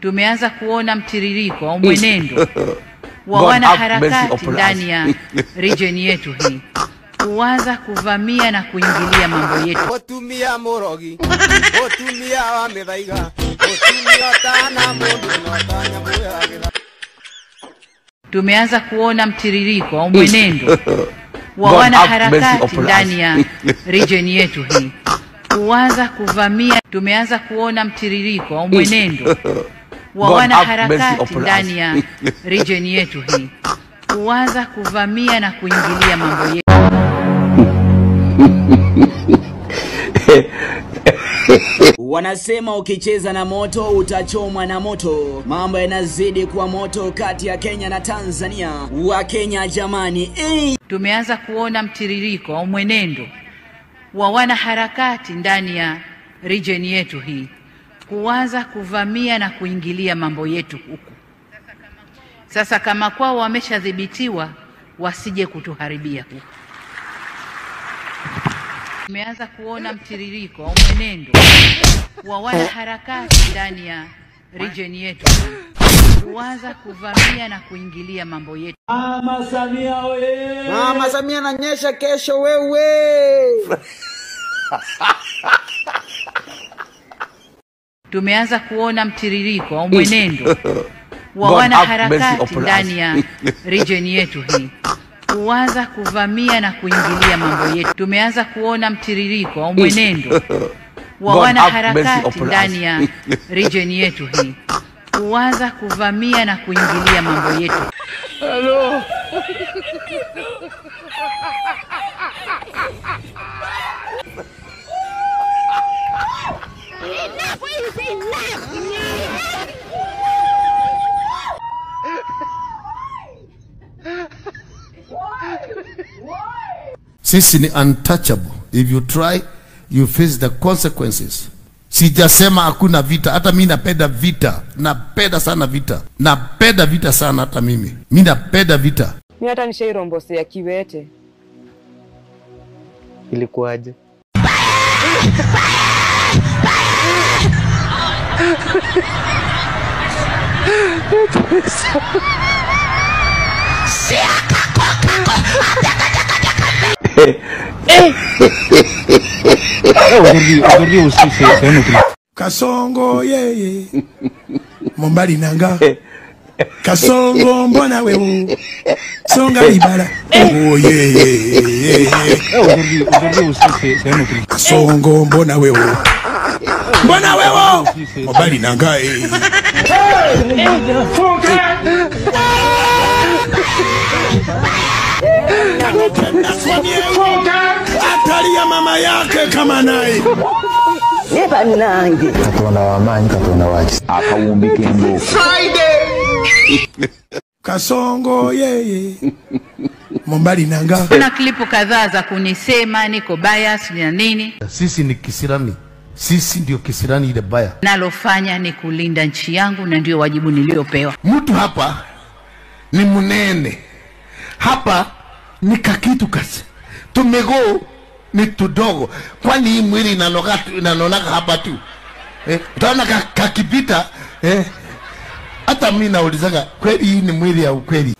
Tumeanza kuona mtiririko au mwenendo wa wanaharakati ndani ya region yetu hii kuanza kuvamia na kuingilia mambo yetu. Otumia morogi, otumia wamethaiga, otumia tana mundu notanya muyagira. Tumeanza kuona mtiririko au mwenendo wa wanaharakati ndani ya region yetu hii kuanza kuvamia. Tumeanza kuona mtiririko au mwenendo wa wanaharakati ndani ya region yetu hii kuanza kuvamia na kuingilia mambo yetu. Wanasema ukicheza na moto utachomwa na moto. Mambo yanazidi kuwa moto kati ya Kenya na Tanzania. Wa Kenya jamani, Tumeanza kuona mtiririko au mwenendo wa wanaharakati ndani ya region yetu hii kuanza kuvamia na kuingilia mambo yetu huku. Sasa kama kwao wameshadhibitiwa, wasije kutuharibia huku. Tumeanza kuona mtiririko au mwenendo wa wanaharakati ndani ya region yetu kuanza kuvamia na kuingilia mambo yetu. Mama Samia oye! Mama Samia ananyesha kesho wewe. Tumeanza kuona mtiririko au mwenendo wa wanaharakati ndani ya region yetu hii kuanza kuvamia na kuingilia mambo yetu. Tumeanza kuona mtiririko au mwenendo wa wanaharakati ndani ya region yetu hii kuanza kuvamia na kuingilia mambo yetu. Hello. Sisi ni untouchable. If you try, you face the consequences. Sijasema hakuna vita. Hata mimi napenda vita. Napenda sana vita. Napenda vita sana hata mimi. Mimi napenda vita. Mimi hata nishairombosi ya Kiwete. Ilikuwaje? Kasongo yeye Mombali nanga Kasongo mbona wewe Songa ibala oh yeye Kasongo mbona wewe Mombali nanga Atali ya mama yake kama naye Neba nangi. Katona wamanyi katona wachi. Akaumbike mbo. Friday. Kasongo yeye Mombali nanga. Kuna klipu kadhaa za kunisema niko bias na nini. Sisi ni kisirani. Sisi ndio kisirani ile baya. Nalofanya ni kulinda nchi yangu na ndio wajibu niliopewa. Mtu hapa ni munene. Hapa ni kakitu kasi. Tumego ni tudogo. Kwani hii mwili inalonaka hapa tu. Utaona kakipita. Hata mimi naulizaga kweli hii ni mwili ya ukweli.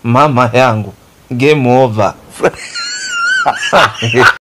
Mama yangu. Game over.